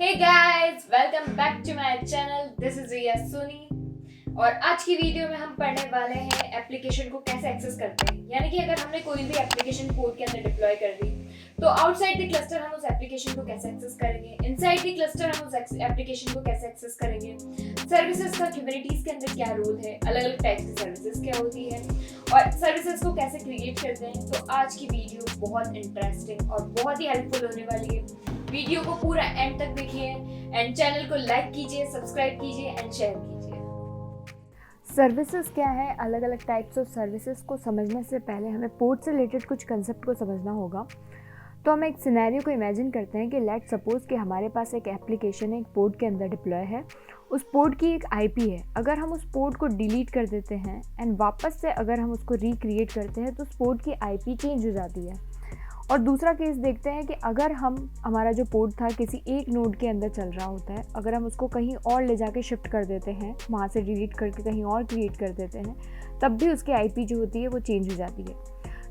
Hey guys, welcome back to my channel. This is Riya Soni और आज की वीडियो में हम पढ़ने वाले हैं एप्लीकेशन को कैसे एक्सेस करते हैं। यानी कि अगर हमने कोई भी एप्लीकेशन कोड के अंदर डिप्लॉय कर दी तो आउटसाइड द क्लस्टर हम उस एप्लीकेशन को कैसे एक्सेस करेंगे, इनसाइड द क्लस्टर हम उस एप्लीकेशन को कैसे एक्सेस करेंगे, सर्विसेज का कुबरनेटिस के अंदर क्या रोल है, अलग अलग टाइप की सर्विसेज क्या होती है और सर्विसेज को कैसे क्रिएट करते हैं। तो आज की वीडियो बहुत इंटरेस्टिंग और बहुत ही हेल्पफुल होने वाली है। वीडियो को पूरा एंड तक देखिए एंड चैनल को लाइक कीजिए, सब्सक्राइब कीजिए एंड शेयर कीजिए। सर्विसेज क्या है, अलग अलग टाइप्स ऑफ सर्विसेज को समझने से पहले हमें पोर्ट से रिलेटेड कुछ कंसेप्ट को समझना होगा। तो हम एक सिनेरियो को इमेजिन करते हैं कि लेट सपोज कि हमारे पास एक एप्लीकेशन एक पोर्ट के अंदर डिप्लॉय है। उस पोर्ट की एक आईपी है। अगर हम उस पोर्ट को डिलीट कर देते हैं एंड वापस से अगर हम उसको रिक्रिएट करते हैं तो उस पोर्ट की आईपी चेंज हो जाती है। और दूसरा केस देखते हैं कि अगर हमारा जो पोर्ट था किसी एक नोड के अंदर चल रहा होता है, अगर हम उसको कहीं और ले जाके शिफ्ट कर देते हैं, वहाँ से डिलीट करके कहीं और क्रिएट कर देते हैं, तब भी उसकी आईपी जो होती है वो चेंज हो जाती है।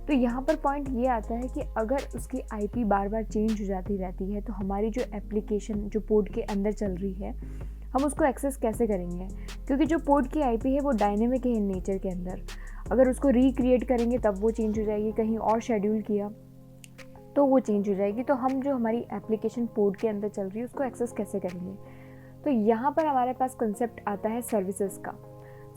तो यहाँ पर पॉइंट ये आता है कि अगर उसकी आईपी बार बार चेंज हो जाती रहती है तो हमारी जो एप्लीकेशन जो पोर्ट के अंदर चल रही है हम उसको एक्सेस कैसे करेंगे, क्योंकि जो पोर्ट की आईपी है वो डायनेमिक है इन नेचर के अंदर। अगर उसको रिक्रिएट करेंगे तब वो चेंज हो जाएगी, कहीं और शेड्यूल किया तो वो चेंज हो जाएगी। तो हम जो हमारी एप्लीकेशन पोर्ट के अंदर चल रही है उसको एक्सेस कैसे करेंगे। तो यहाँ पर हमारे पास कंसेप्ट आता है सर्विसेज का।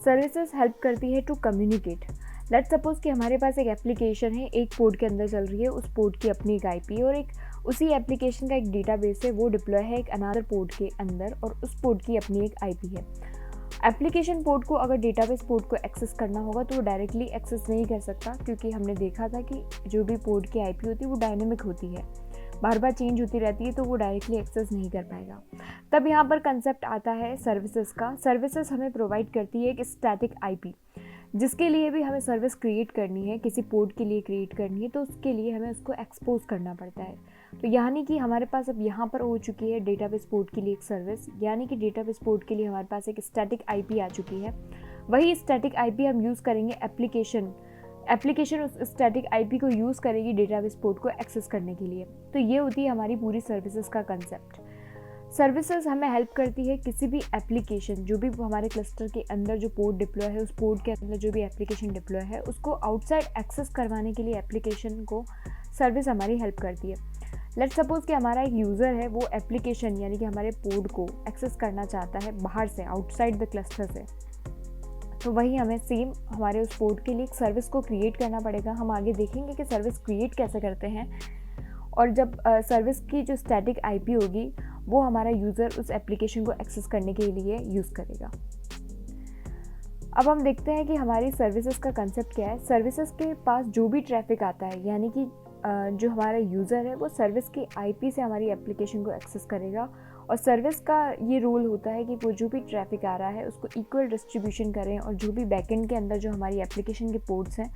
सर्विसेज हेल्प करती है टू कम्युनिकेट। लेट्स सपोज कि हमारे पास एक एप्लीकेशन है, एक पोर्ट के अंदर चल रही है, उस पोर्ट की अपनी एक आईपी है और एक उसी एप्लीकेशन का एक डेटाबेस है, वो डिप्लॉय है एक अनदर पोर्ट के अंदर और उस पोर्ट की अपनी एक आईपी है। एप्लीकेशन पोर्ट को अगर डेटाबेस पोर्ट को एक्सेस करना होगा तो वो डायरेक्टली एक्सेस नहीं कर सकता, क्योंकि हमने देखा था कि जो भी पोर्ट की आईपी होती है वो डायनेमिक होती है, बार बार चेंज होती रहती है, तो वो डायरेक्टली एक्सेस नहीं कर पाएगा। तब यहाँ पर कंसेप्ट आता है सर्विसेज का। सर्विसेज हमें प्रोवाइड करती है एक स्टैटिक आईपी। जिसके लिए भी हमें सर्विस क्रिएट करनी है, किसी पोर्ट के लिए क्रिएट करनी है, तो उसके लिए हमें उसको एक्सपोज करना पड़ता है। तो यानी कि हमारे पास अब यहाँ पर हो चुकी है डेटाबेस पोर्ट के लिए एक सर्विस, यानी कि डेटाबेस पोर्ट के लिए हमारे पास एक स्टैटिक आईपी आ चुकी है। वही स्टैटिक आईपी हम यूज़ करेंगे एप्लीकेशन उस स्टैटिक आईपी को यूज़ करेगी डेटाबेस पोर्ट को एक्सेस करने के लिए। तो ये होती है हमारी पूरी सर्विसेज का कंसेप्ट। सर्विसेज हमें हेल्प करती है किसी भी एप्लीकेशन, जो भी हमारे क्लस्टर के अंदर जो पोर्ट डिप्लॉय है, उस पोर्ट के अंदर जो भी एप्लीकेशन डिप्लॉय है उसको आउटसाइड एक्सेस करवाने के लिए एप्लीकेशन को सर्विस हमारी हेल्प करती है। लेट्स सपोज कि हमारा एक यूज़र है, वो एप्लीकेशन यानी कि हमारे पोर्ट को एक्सेस करना चाहता है बाहर से, आउटसाइड द क्लस्टर से। तो वही हमें सेम हमारे उस पोर्ट के लिए एक सर्विस को क्रिएट करना पड़ेगा। हम आगे देखेंगे कि सर्विस क्रिएट कैसे करते हैं। और जब सर्विस की जो स्टैटिक आईपी होगी वो हमारा यूज़र उस एप्लीकेशन को एक्सेस करने के लिए यूज़ करेगा। अब हम देखते हैं कि हमारी सर्विसेज का कंसेप्ट क्या है। सर्विसेज के पास जो भी ट्रैफिक आता है, यानी कि जो हमारा यूज़र है वो सर्विस की आईपी से हमारी एप्लीकेशन को एक्सेस करेगा। और सर्विस का ये रोल होता है कि वो जो भी ट्रैफिक आ रहा है उसको इक्वल डिस्ट्रीब्यूशन करें और जो भी बैकएंड के अंदर जो हमारी एप्लीकेशन के पोर्ट्स हैं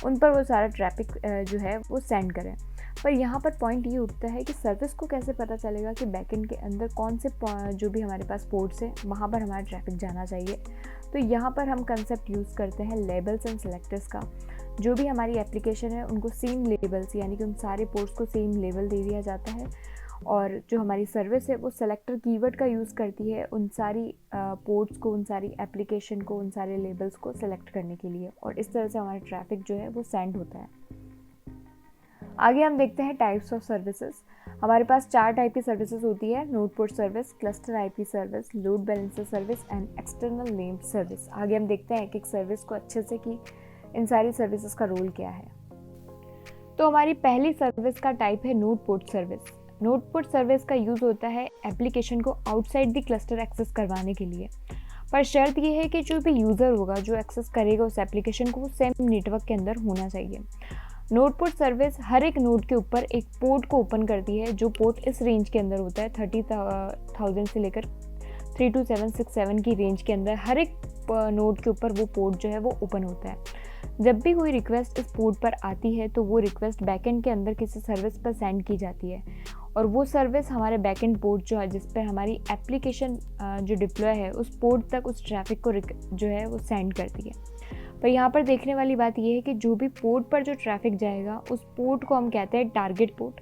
उन पर वो सारा ट्रैफिक जो है वो सेंड करें। पर यहाँ पर पॉइंट ये उठता है कि सर्विस को कैसे पता चलेगा कि बैकएंड के अंदर कौन से जो भी हमारे पास पोर्ट्स हैं वहाँ पर हमारा ट्रैफिक जाना चाहिए। तो यहाँ पर हम कंसेप्ट यूज़ करते हैं लेबल्स एंड सेलेक्टर्स का। जो भी हमारी एप्लीकेशन है उनको सेम लेबल्स, यानी कि उन सारे पोर्ट्स को सेम लेबल दे दिया जाता है। और जो हमारी सर्विस है वो सेलेक्टर कीवर्ड का यूज़ करती है उन सारी पोर्ट्स को, उन सारी एप्लीकेशन को, उन सारे लेबल्स को सेलेक्ट करने के लिए, और इस तरह से हमारा ट्रैफिक जो है वो सेंड होता है। आगे हम देखते हैं टाइप्स ऑफ सर्विसेज। हमारे पास 4 टाइप की सर्विसेज होती है: node port service, cluster IP service, load balancer service and external named service. आगे हम देखते हैं एक सर्विस को अच्छे से कि इन सारी सर्विसेज का रोल क्या है। तो हमारी पहली सर्विस का टाइप है node port service. Node port service का यूज़ होता है एप्लीकेशन को आउटसाइड द क्लस्टर एक्सेस करवाने के लिए। पर शर्त यह है कि जो भी यूज़र होगा जो एक्सेस करेगा उस एप्लीकेशन को वो सेम नेटवर्क के अंदर होना चाहिए। नोड पोर्ट सर्विस हर एक नोड के ऊपर एक पोर्ट को ओपन करती है, जो पोर्ट इस रेंज के अंदर होता है 30,000 से लेकर 32767 की रेंज के अंदर हर एक नोड के ऊपर वो पोर्ट जो है वो ओपन होता है। जब भी कोई रिक्वेस्ट इस पोर्ट पर आती है तो वो रिक्वेस्ट बैकएंड के अंदर किसी सर्विस पर सेंड की जाती है और वो सर्विस हमारे बैकएंड पोर्ट जो है जिस पर हमारी एप्लीकेशन जो डिप्लॉय है उस पोर्ट तक उस ट्रैफिक को जो है वो सेंड करती है। पर यहाँ पर देखने वाली बात यह है कि जो भी पोर्ट पर जो ट्रैफिक जाएगा उस पोर्ट को हम कहते हैं टारगेट पोर्ट।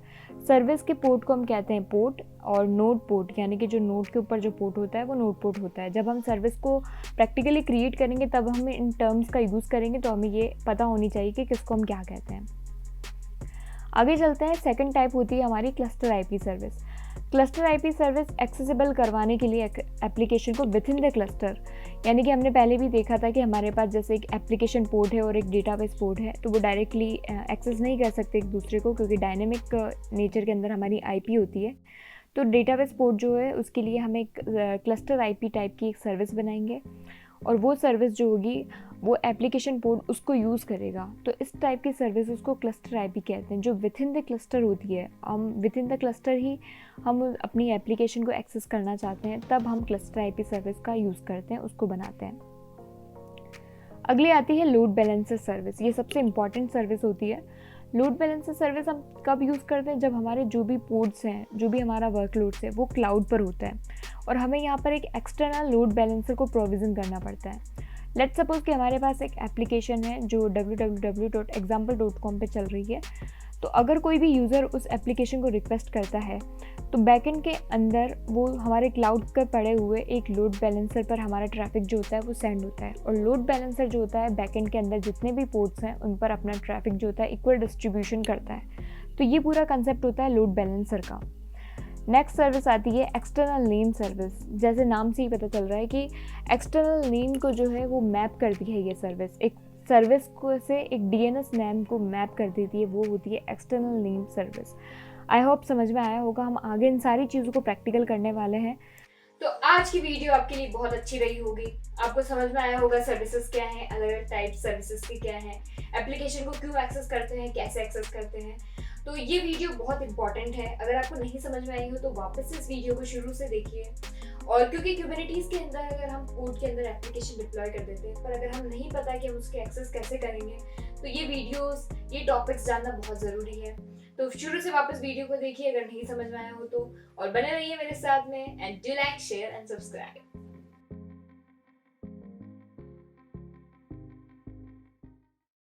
सर्विस के पोर्ट को हम कहते हैं पोर्ट, और नोड पोर्ट यानी कि जो नोड के ऊपर जो पोर्ट होता है वो नोड पोर्ट होता है। जब हम सर्विस को प्रैक्टिकली क्रिएट करेंगे तब हम इन टर्म्स का यूज़ करेंगे, तो हमें ये पता होनी चाहिए कि किसको हम क्या कहते हैं। आगे चलते हैं, सेकंड टाइप होती है हमारी cluster IP service. Cluster IP service accessible करवाने के लिए एप्लीकेशन को विद इन द क्लस्टर, यानी कि हमने पहले भी देखा था कि हमारे पास जैसे एक एप्लीकेशन पोर्ट है और एक डेटाबेस पोर्ट है, तो वो डायरेक्टली एक्सेस नहीं कर सकते एक दूसरे को, क्योंकि डायनेमिक नेचर के अंदर हमारी आईपी होती है। तो डेटाबेस पोर्ट जो है उसके लिए हम एक क्लस्टर आईपी टाइप की एक सर्विस बनाएंगे, और वो सर्विस जो होगी वो एप्लीकेशन पोर्ट उसको यूज़ करेगा। तो इस टाइप की सर्विस उसको क्लस्टर आईपी कहते हैं, जो विद इन द क्लस्टर होती है। हम विद इन द क्लस्टर ही हम अपनी एप्लीकेशन को एक्सेस करना चाहते हैं, तब हम क्लस्टर आईपी सर्विस का यूज़ करते हैं, उसको बनाते हैं। अगली आती है लोड बैलेंसर सर्विस। ये सबसे इम्पॉर्टेंट सर्विस होती है। लोड बैलेंसर सर्विस हम कब यूज़ करते हैं, जब हमारे जो भी पोर्ट्स हैं, जो भी हमारा वर्कलोड्स है वो क्लाउड पर होता है और हमें यहाँ पर एक एक्सटर्नल लोड बैलेंसर को प्रोविज़न करना पड़ता है। लेट्स सपोज कि हमारे पास एक एप्लीकेशन है जो www.example.com पे चल रही है। तो अगर कोई भी यूज़र उस एप्लीकेशन को रिक्वेस्ट करता है तो बैकएंड के अंदर वो हमारे क्लाउड पर पड़े हुए एक लोड बैलेंसर पर हमारा ट्रैफिक जो होता है वो सेंड होता है, और लोड बैलेंसर जो होता है बैकएंड के अंदर जितने भी पोर्ट्स हैं उन पर अपना ट्रैफिक जो होता है इक्वल डिस्ट्रीब्यूशन करता है। तो ये पूरा कंसेप्ट होता है लोड बैलेंसर का। नेक्स्ट सर्विस आती है एक्सटर्नल नेम सर्विस। जैसे नाम से ही पता चल रहा है कि एक्सटर्नल नेम को जो है वो मैप करती है ये सर्विस, एक सर्विस को से एक डीएनएस नेम को मैप कर देती है, वो होती है external name service. I hope समझ में आया होगा। हम आगे इन सारी चीज़ों को प्रैक्टिकल करने वाले हैं। तो आज की वीडियो आपके लिए बहुत अच्छी रही होगी। आपको समझ में आया होगा सर्विसेज क्या हैं, अलग अलग टाइप सर्विसेज के क्या हैं, एप्लीकेशन को क्यों एक्सेस करते हैं, कैसे एक्सेस करते हैं। तो ये वीडियो बहुत इंपॉर्टेंट है। अगर आपको नहीं समझ में आई हो तो वापस से इस वीडियो को शुरू से देखिए। और क्योंकि क्यूबरनेटीज के अंदर अगर हम कोड के अंदर एप्लीकेशन डिप्लॉय कर देते हैं, पर अगर हम नहीं पता कि हम उसके एक्सेस कैसे करेंगे, तो ये वीडियोस, ये टॉपिक्स जानना बहुत ज़रूरी है। तो शुरू से वापस वीडियो को देखिए अगर नहीं समझ में आया हो तो, और बने रहिए मेरे साथ में। And do like, share and subscribe.